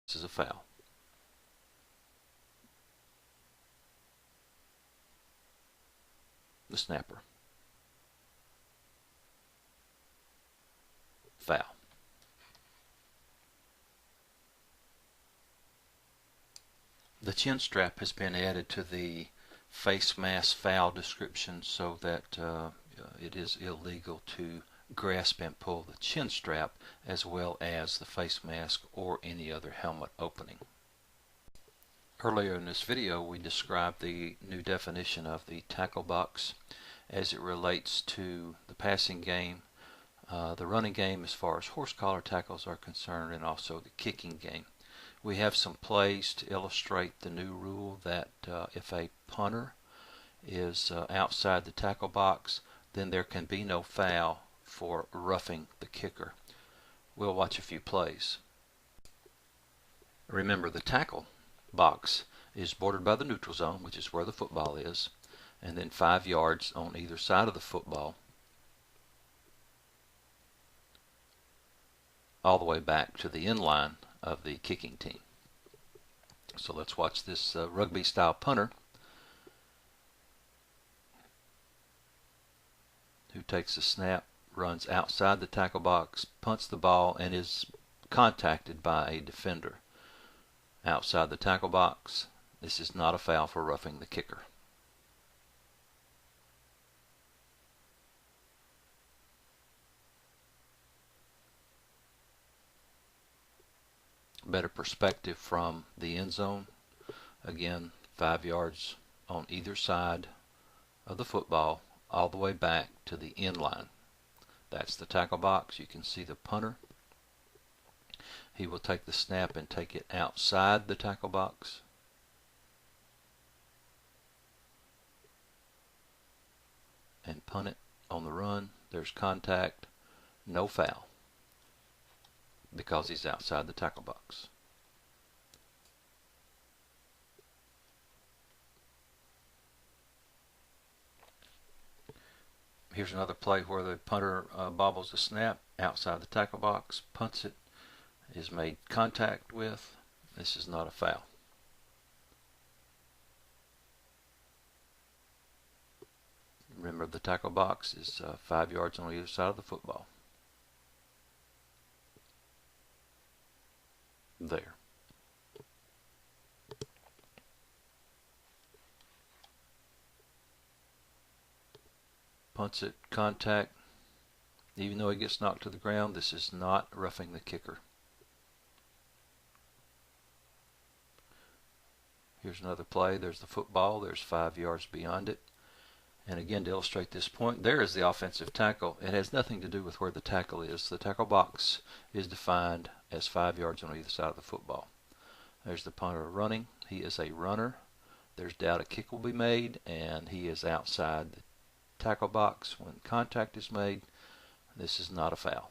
This is a foul. The snapper. Foul. The chin strap has been added to the face mask foul description so that it is illegal to grasp and pull the chin strap as well as the face mask or any other helmet opening. Earlier in this video we described the new definition of the tackle box as it relates to the passing game, the running game as far as horse collar tackles are concerned, and also the kicking game. We have some plays to illustrate the new rule that if a punter is outside the tackle box, then there can be no foul for roughing the kicker. We'll watch a few plays. Remember, the tackle box is bordered by the neutral zone, which is where the football is, and then 5 yards on either side of the football, all the way back to the end line of the kicking team. So let's watch this rugby style punter who takes a snap, runs outside the tackle box, punts the ball, and is contacted by a defender outside the tackle box. This is not a foul for roughing the kicker. Better perspective from the end zone. Again, 5 yards on either side of the football, all the way back to the end line. That's the tackle box. You can see the punter. He will take the snap and take it outside the tackle box. And punt it on the run. There's contact. No foul, because he's outside the tackle box. Here's another play where the punter bobbles the snap outside the tackle box, punts it, is made contact with. This is not a foul. Remember, the tackle box is 5 yards on either side of the football. There. Punts it, contact. Even though he gets knocked to the ground, this is not roughing the kicker. Here's another play. There's the football. There's 5 yards beyond it. And again, to illustrate this point, there is the offensive tackle. It has nothing to do with where the tackle is. The tackle box is defined as 5 yards on either side of the football. There's the punter running. He is a runner. There's doubt a kick will be made, and he is outside the tackle box when contact is made. This is not a foul.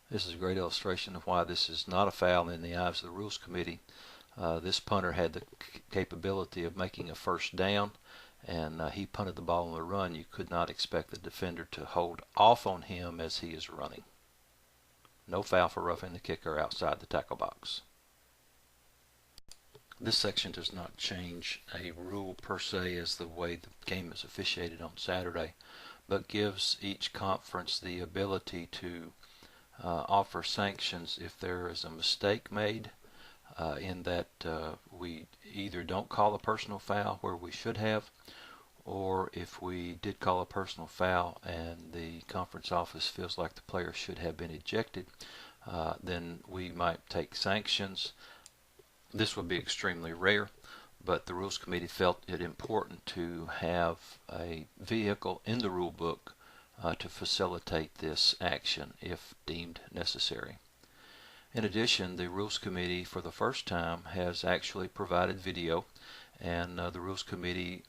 This is a great illustration of why this is not a foul in the eyes of the Rules Committee. This punter had the capability of making a first down, and he punted the ball on the run. You could not expect the defender to hold off on him as he is running. No foul for roughing the kicker outside the tackle box. This section does not change a rule per se as the way the game is officiated on Saturday, but gives each conference the ability to offer sanctions if there is a mistake made, in that we either don't call a personal foul where we should have, or if we did call a personal foul and the conference office feels like the player should have been ejected, then we might take sanctions. This would be extremely rare, but the Rules Committee felt it important to have a vehicle in the rule book to facilitate this action if deemed necessary. In addition, the Rules Committee for the first time has actually provided video, and the Rules Committee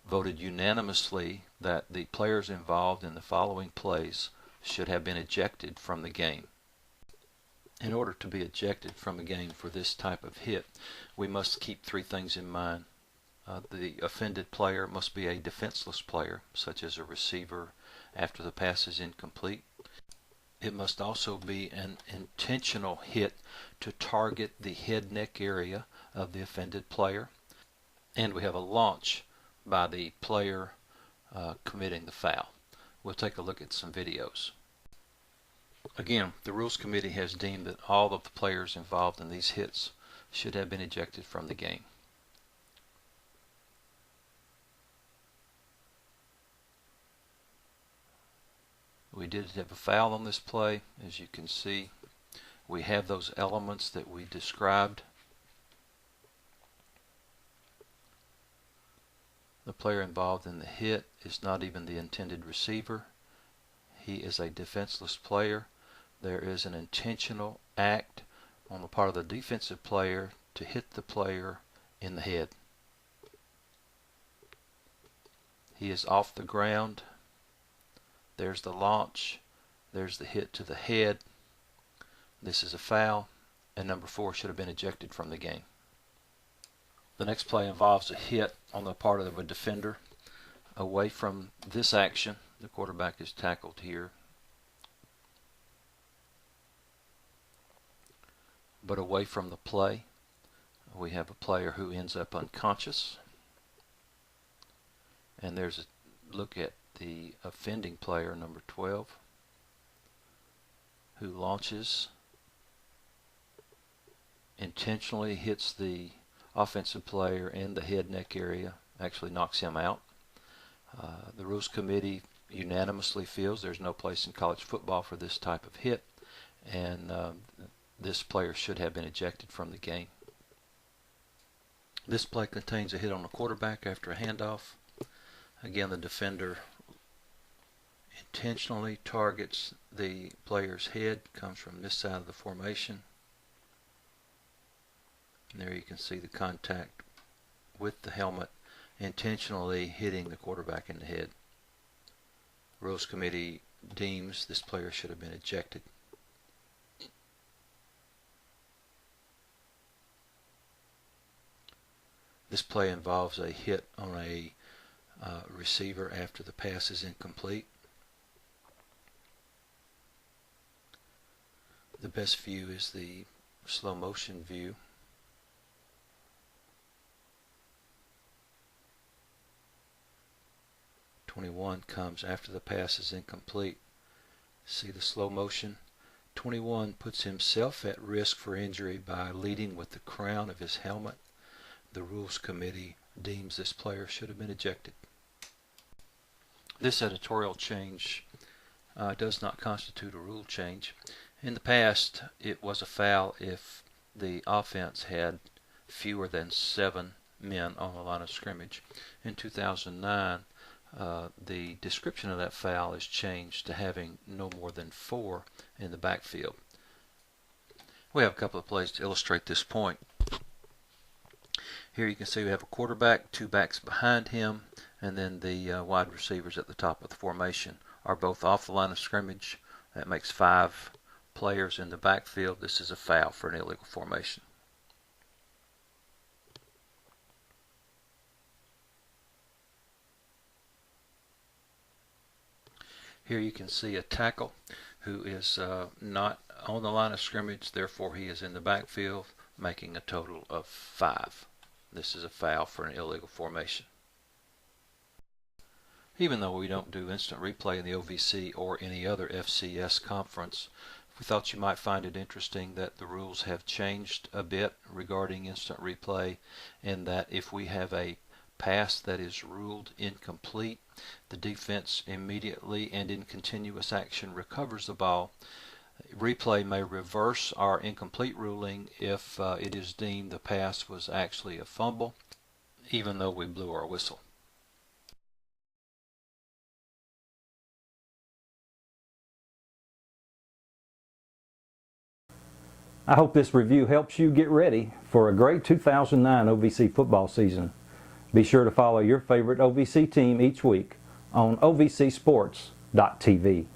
voted unanimously that the players involved in the following plays should have been ejected from the game. In order to be ejected from a game for this type of hit, we must keep 3 things in mind. The offended player must be a defenseless player, such as a receiver after the pass is incomplete. It must also be an intentional hit to target the head-neck area of the offended player. And we have a launch by the player committing the foul. We'll take a look at some videos. Again, the Rules Committee has deemed that all of the players involved in these hits should have been ejected from the game. We did have a foul on this play. As you can see, we have those elements that we described. The player involved in the hit is not even the intended receiver. He is a defenseless player. There is an intentional act on the part of the defensive player to hit the player in the head. He is off the ground. There's the launch. There's the hit to the head. This is a foul, and number 4 should have been ejected from the game. The next play involves a hit on the part of a defender away from this action. The quarterback is tackled here, but away from the play. We have a player who ends up unconscious, and there's a look at the offending player, number 12, who launches, intentionally hits the offensive player in the head-neck area, actually knocks him out. The Rules Committee unanimously feels there's no place in college football for this type of hit, and this player should have been ejected from the game. This play contains a hit on the quarterback after a handoff. Again, the defender intentionally targets the player's head, comes from this side of the formation. And there you can see the contact with the helmet, intentionally hitting the quarterback in the head. Rules Committee deems this player should have been ejected. This play involves a hit on a receiver after the pass is incomplete. The best view is the slow motion view. .21 comes after the pass is incomplete. See the slow motion? 21 puts himself at risk for injury by leading with the crown of his helmet. The Rules Committee deems this player should have been ejected. This editorial change does not constitute a rule change. In the past, it was a foul if the offense had fewer than 7 men on the line of scrimmage. In 2009, the description of that foul is changed to having no more than 4 in the backfield. We have a couple of plays to illustrate this point. Here you can see we have a quarterback, 2 backs behind him, and then the wide receivers at the top of the formation are both off the line of scrimmage. That makes 5 players in the backfield. This is a foul for an illegal formation. Here you can see a tackle who is not on the line of scrimmage, therefore he is in the backfield, making a total of 5. This is a foul for an illegal formation. Even though we don't do instant replay in the OVC or any other FCS conference, we thought you might find it interesting that the rules have changed a bit regarding instant replay, and that if we have a pass that is ruled incomplete, the defense immediately and in continuous action recovers the ball. Replay may reverse our incomplete ruling if it is deemed the pass was actually a fumble, even though we blew our whistle. I hope this review helps you get ready for a great 2009 OVC football season. Be sure to follow your favorite OVC team each week on ovcsports.tv.